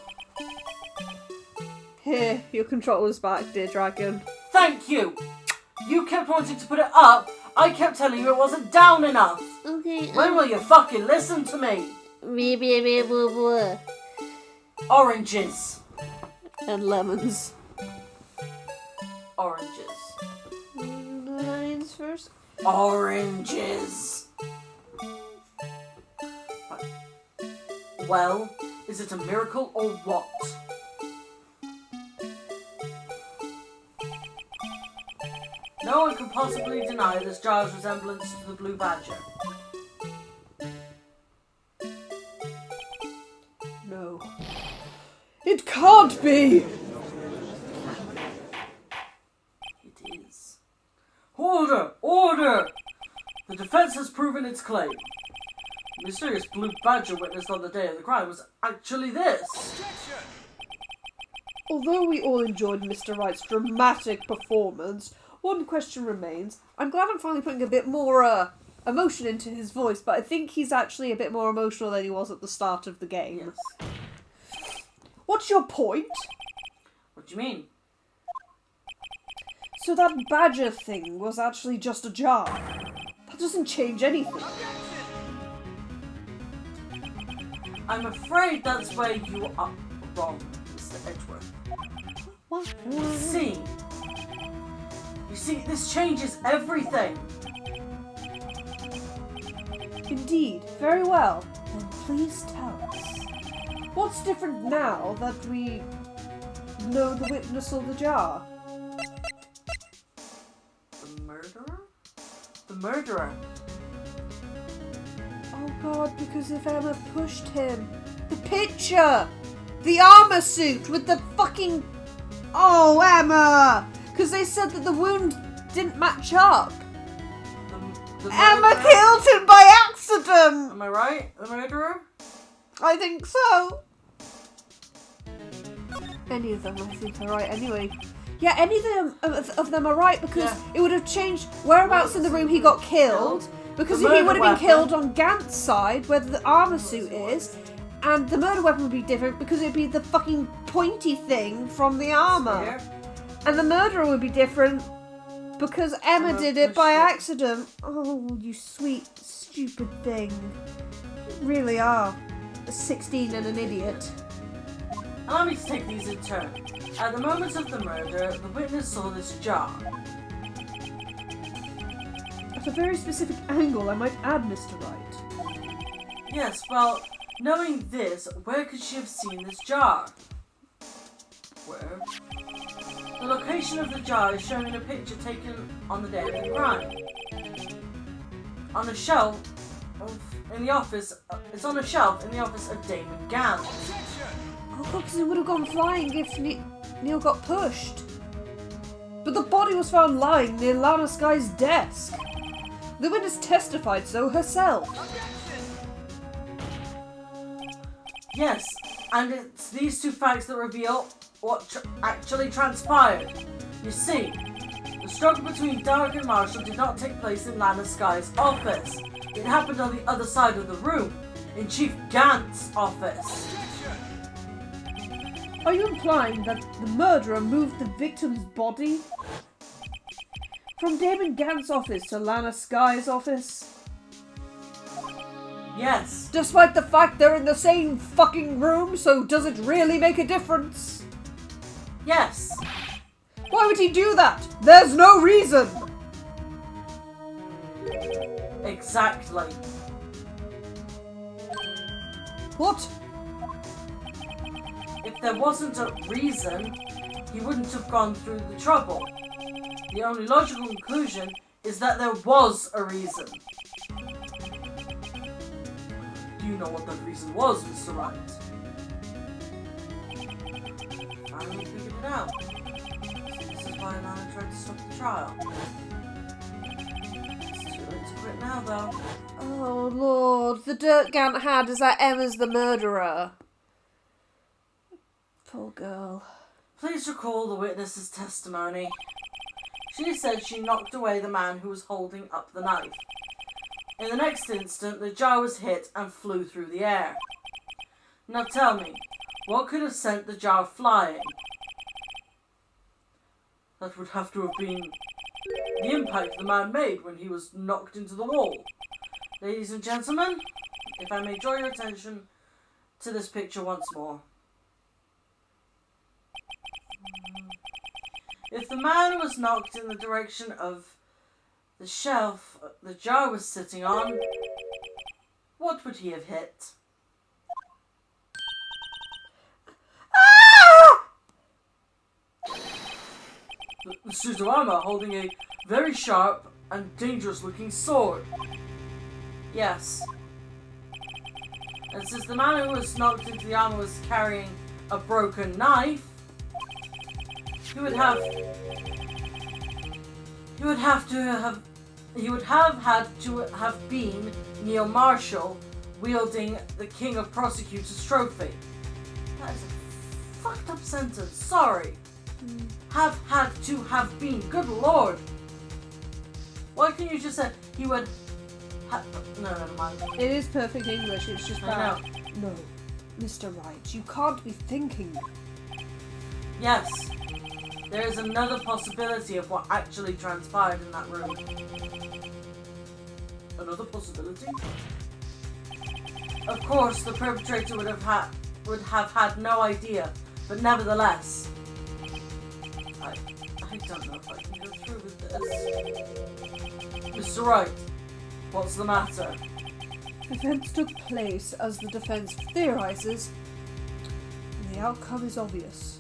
Here, your controller's back, dear dragon. Thank you! You kept wanting to put it up. I kept telling you it wasn't down enough. Okay. When will you fucking listen to me? Oranges. And lemons. Oranges. Lines first. Oranges. Well, is it a miracle or what? No one can possibly deny this jar's resemblance to the blue badger. No. It can't be! It is. Order! Order! The defense has proven its claim. The mysterious blue badger witnessed on the day of the crime was actually this. Although we all enjoyed Mr. Wright's dramatic performance, one question remains. I'm glad I'm finally putting a bit more emotion into his voice, but I think he's actually a bit more emotional than he was at the start of the game. Yes. What's your point? What do you mean? So that badger thing was actually just a jar. That doesn't change anything. I'm afraid that's where you are wrong, Mr. Edgeworth. What? You see, this changes everything. Indeed. Very well. Then please tell us. What's different now that we know the witness of the jar? The murderer? The murderer. Oh god, because if Emma pushed him. The picture! The armor suit with the fucking... Oh, Emma! Because they said that the wound didn't match up. The Emma murderer? killed him by accident! Am I right? The murderer? I think so. Any of them, I think, are right anyway. Yeah, any of them are right because it would have changed whereabouts in the room he got killed. Because he would have been killed on Gant's side, where the armor suit is, and the murder weapon would be different because it'd be the fucking pointy thing from the armor. And the murderer would be different because Emma did it by accident. Oh, you sweet, stupid thing. You really are 16 and an idiot. Allow me to take these in turn. At the moment of the murder, the witness saw this jar. At a very specific angle, I might add, Mr. Wright. Yes, well, knowing this, where could she have seen this jar? Where? The location of the jar is shown in a picture taken on the day of the crime. On a shelf in the office, it's on a shelf in the office of Damon Gant. Oh god, because it would have gone flying if Neil got pushed. But the body was found lying near Lana Sky's desk. The witness testified so herself. Yes, and it's these two facts that reveal what actually transpired. You see, the struggle between Dark and Marshall did not take place in Lana Sky's office. It happened on the other side of the room, in Chief Gant's office. Are you implying that the murderer moved the victim's body from Damon Gant's office to Lana Sky's office? Yes. Despite the fact they're in the same fucking room, so does it really make a difference? Yes. Why would he do that? There's no reason! Exactly. What? If there wasn't a reason, he wouldn't have gone through the trouble. The only logical conclusion is that there was a reason. Do you know what that reason was, Mr. Wright? Finally figured it out. This is why Lana tried to stop the trial. It's too late to quit now, though. Oh lord, the dirt Gant had is that Emma's the murderer. Poor girl. Please recall the witness's testimony. She said she knocked away the man who was holding up the knife. In the next instant, the jar was hit and flew through the air. Now tell me, what could have sent the jar flying? That would have to have been the impact the man made when he was knocked into the wall. Ladies and gentlemen, if I may draw your attention to this picture once more. If the man was knocked in the direction of the shelf the jar was sitting on, what would he have hit? The suit of armor holding a very sharp and dangerous looking sword. Yes. And since the man who was knocked into the armor was carrying a broken knife, he would have to have He would have had to have been Neil Marshall wielding the King of Prosecutors trophy. That is a fucked up sentence. Sorry. Have had to have been. Good lord. Why can't you just say he would have... No, never mind. It is perfect English, it's just I bad. know. No, Mr. Wright, you can't be thinking. Yes. There is another possibility of what actually transpired in that room. Another possibility? Of course, the perpetrator would have had no idea, but nevertheless, I don't know if I can go through with this. Mr. Wright, what's the matter? Events took place as the defense theorizes, and the outcome is obvious.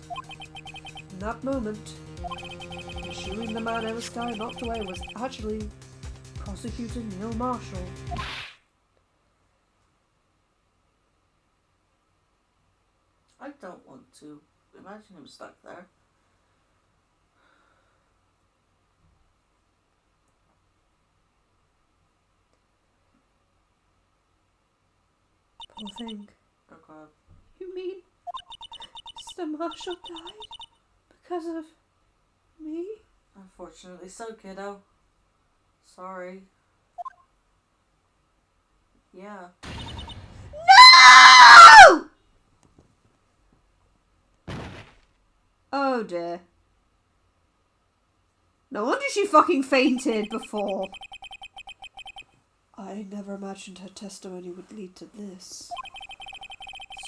In that moment, assuming the man Emma Sky knocked away was actually Prosecutor Neil Marshall. I don't want to imagine him stuck there. Poor thing. Oh god. You mean Mr. Marshall died because of me? Unfortunately so, kiddo. Sorry. Yeah. No! Oh dear. No wonder she fucking fainted before. I never imagined her testimony would lead to this.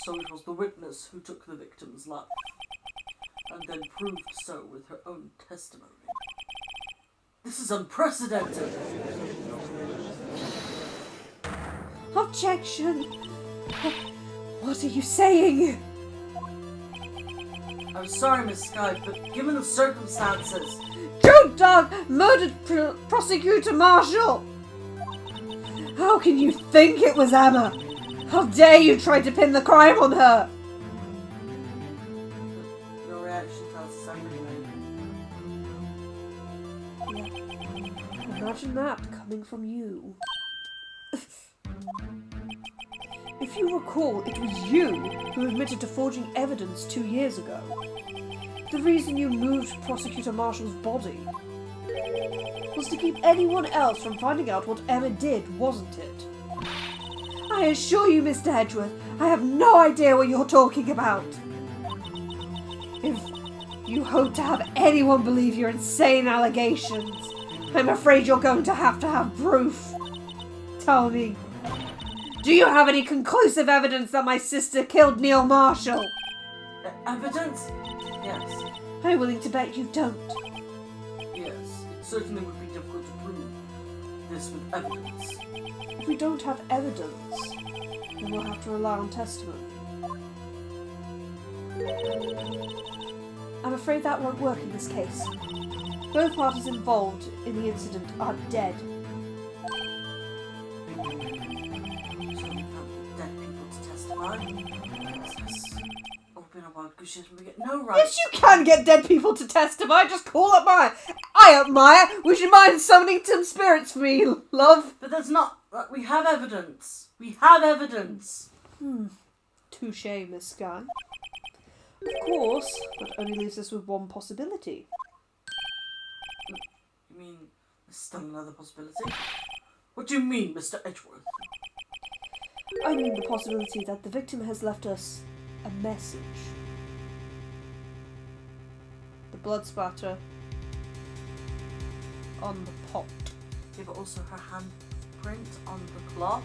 So it was the witness who took the victim's life, and then proved so with her own testimony. This is unprecedented! Objection! What are you saying? I'm sorry, Miss Sky, but given the circumstances... Joe Dog murdered Prosecutor Marshall! How can you think it was Emma? How dare you try to pin the crime on her? Your reaction tells us everything. Yeah. Imagine that coming from you. If you recall, it was you who admitted to forging evidence 2 years ago. The reason you moved Prosecutor Marshall's body was to keep anyone else from finding out what Emma did, wasn't it? I assure you, Mr. Edgeworth, I have no idea what you're talking about. If you hope to have anyone believe your insane allegations, I'm afraid you're going to have proof. Tell me, do you have any conclusive evidence that my sister killed Neil Marshall? Evidence? Yes. I'm willing to bet you don't. Yes. It certainly would be difficult to prove this with evidence. If we don't have evidence, then we'll have to rely on testimony. I'm afraid that won't work in this case. Both parties involved in the incident are dead. So we can't get dead people to testify. It's all been a while because she didn't get no right. Yes, you can get dead people to testify. Just call up Maya. Up Maya. Would you mind summoning some spirits for me, love? But that's not... We have evidence. We have evidence. Touché, Miss Sky. Of course, that only leaves us with one possibility. You mean there's still another possibility? What do you mean, Mr. Edgeworth? I mean the possibility that the victim has left us a message. The blood splatter on the pot. Yeah, but also her handprint on the cloth.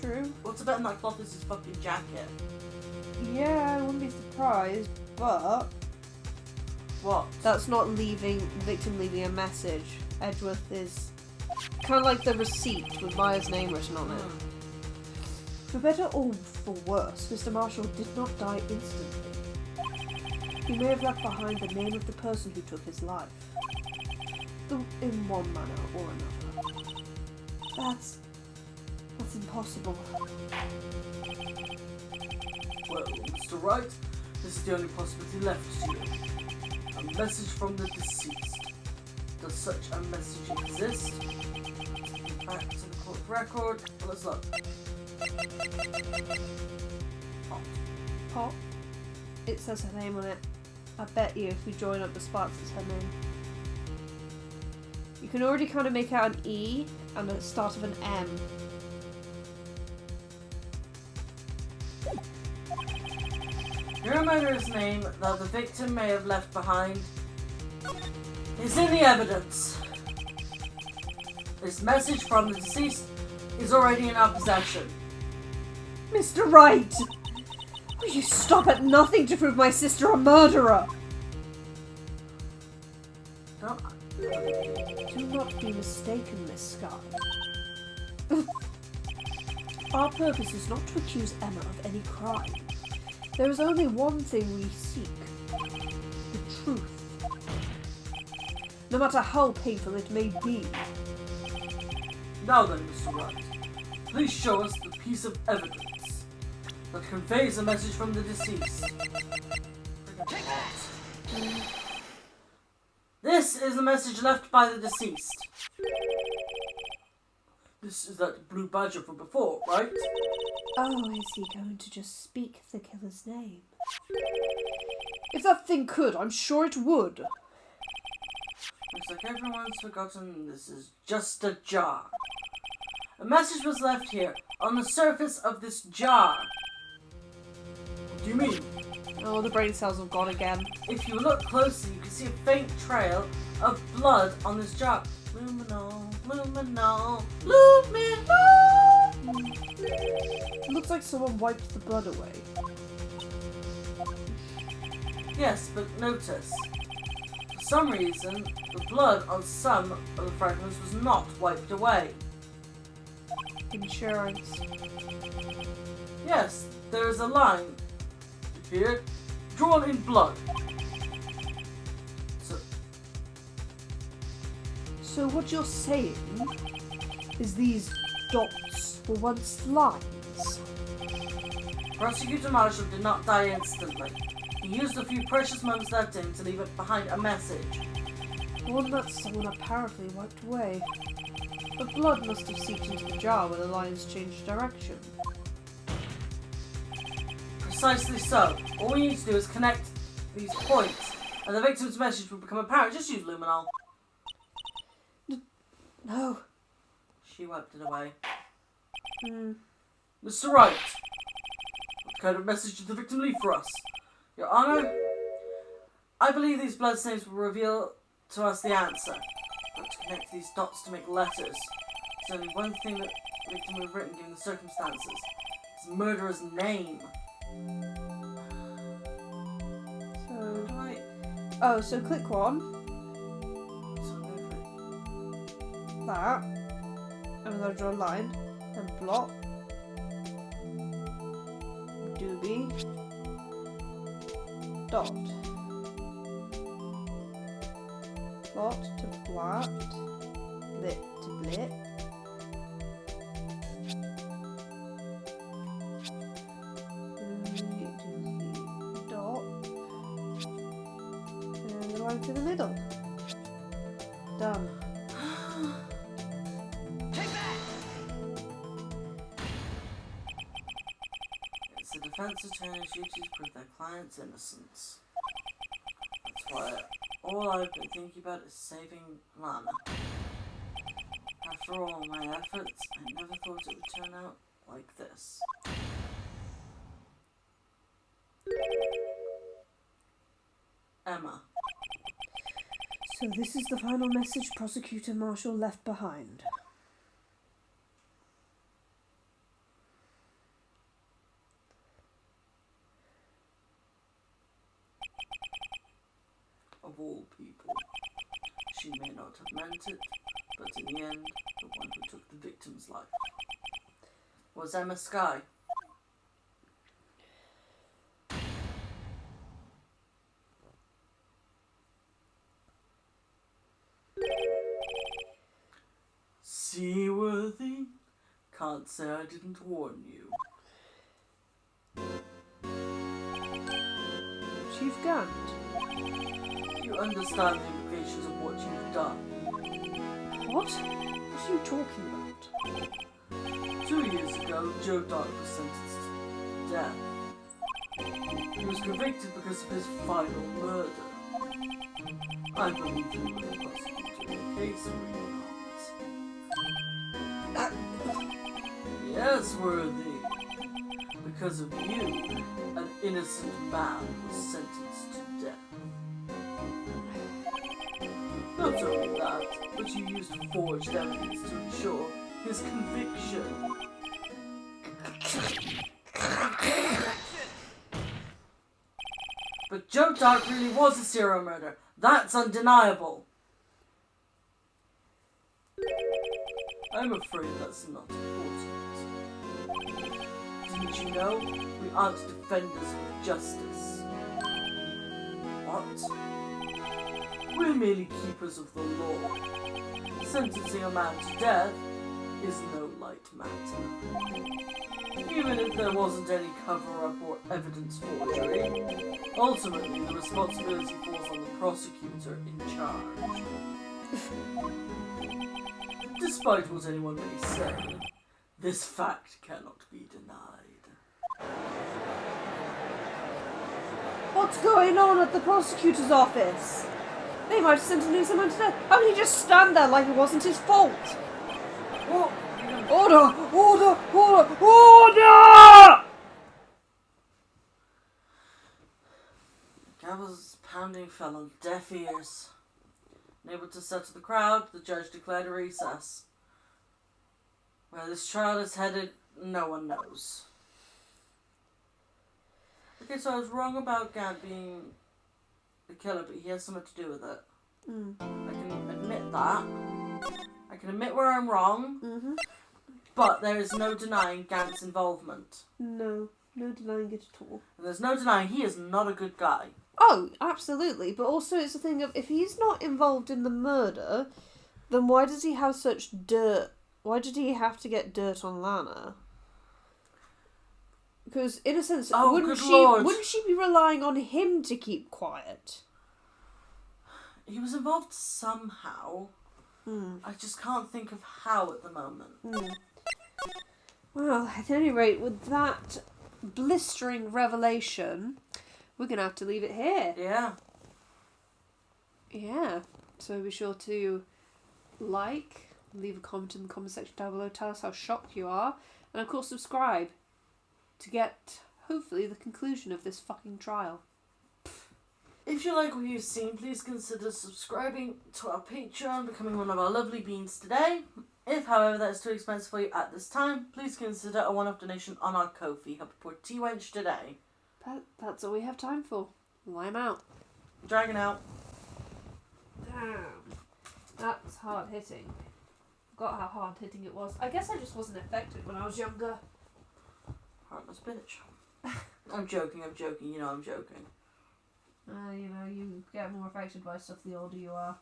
True. What's about in that cloth is his fucking jacket. Yeah, I wouldn't be surprised, but What? that's not the victim leaving a message. Edgeworth is kind of like the receipt with Maya's name written on it. For better or for worse, Mr. Marshall did not die instantly. He may have left behind the name of the person who took his life. In one manner or another. That's impossible. Well, Mr. Wright, this is the only possibility left to you. A message from the deceased. does such a message exist? Back to the court record. Let's look. Oh. Pot. It says her name on it. I bet you if we join up the spots, it's her name. You can already kind of make out an E and the start of an M. Your murderer's name that the victim may have left behind is in the evidence. This message from the deceased is already in our possession. Mr. Wright! Will you stop at nothing to prove my sister a murderer? Don't Do not be mistaken, Miss Sky. Our purpose is not to accuse Emma of any crime. There is only one thing we seek. The truth. No matter how painful it may be. Now then, Mr. Wright, please show us the piece of evidence that conveys a message from the deceased. This is the message left by the deceased. This is that blue badger from before, right? Oh, is he going to just speak the killer's name? If that thing could, I'm sure it would. Looks like everyone's forgotten this is just a jar. A message was left here, on the surface of this jar. What do you mean? Oh, the brain cells have gone again. If you look closely, you can see a faint trail of blood on this jar. Luminol, luminol, luminol! It looks like someone wiped the blood away. Yes, but notice. For some reason, the blood on some of the fragments was not wiped away. Insurance. Yes, there is a line here, drawn in blood. So what you're saying is these dots were once lines? Prosecutor Marshall did not die instantly. He used a few precious moments left in to leave it behind a message. One that someone apparently wiped away. The blood must have seeped into the jar where the lines changed direction. Precisely so. All we need to do is connect these points, and the victim's message will become apparent. Just use luminol. No. She wiped it away. Hmm. Mr. Wright, what kind of message did the victim leave for us? Your Honor, I believe these bloodstains will reveal to us the answer. But to connect these dots to make letters, there's only one thing that the victim would have written given the circumstances. His murderer's name. So, Right. oh, so click one. That. And I'm going to draw a line. And blot. Doobie. Dot. Plot to plat. Blit to blit. Dot. And the line to the middle. Done. It's the defense attorney's duty to prove their client's innocence. That's why all I've been thinking about is saving Lana. After all my efforts, I never thought it would turn out like this. Emma. So this is the final message Prosecutor Marshall left behind. Of all people. She may not have meant it, but in the end, the one who took the victim's life was Emma Sky. Seaworthy? Can't say I didn't warn you. Chief Gant. You understand the implications of what you've done. What? What are you talking about? 2 years ago, Joe Dark was sentenced to death. He was convicted because of his final murder. I believe you were the prosecutor in the case, were you not? Yes, Worthy. Because of you, an innocent man was sentenced to death. Not only that, but you used forged evidence to ensure his conviction. But Joe Dark really was a serial murderer. That's undeniable. I'm afraid that's not important. Didn't you know we aren't defenders of justice? What? We're merely keepers of the law. Sentencing a man to death is no light matter. Even if there wasn't any cover-up or evidence forgery, ultimately the responsibility falls on the prosecutor in charge. Despite what anyone may say, this fact cannot be denied. What's going on at the prosecutor's office? They might have sentenced someone to death. How did he just stand there like it wasn't his fault? Oh. Order! Order! Order! Order! Gavel's pounding fell on deaf ears. Unable to settle the crowd, the judge declared a recess. Where this trial is headed, no one knows. Okay, so I was wrong about Gant being the killer, but he has something to do with it. I can admit that. I can admit where I'm wrong. But there is no denying Gant's involvement. No denying it at all. And there's no denying he is not a good guy. Oh, absolutely. But also it's a thing of, if he's not involved in the murder, then why does he have such dirt? Why did he have to get dirt on Lana? Because, in a sense, wouldn't she be relying on him to keep quiet? He was involved somehow. I just can't think of how at the moment. Well, at any rate, with that blistering revelation, we're going to have to leave it here. Yeah. Yeah. So be sure to like, leave a comment in the comment section down below, tell us how shocked you are, and of course subscribe to get, hopefully, the conclusion of this fucking trial. If you like what you've seen, please consider subscribing to our Patreon, becoming one of our lovely beans today. If, however, that is too expensive for you at this time, please consider a one-off donation on our Ko-fi. Help support T-Wench today. That's all we have time for. Well, I'm out. Dragon out. Damn. That's hard hitting. Forgot how hard hitting it was. I guess I just wasn't affected when I was younger. Heartless bitch. I'm joking, you know I'm joking. You get more affected by stuff the older you are.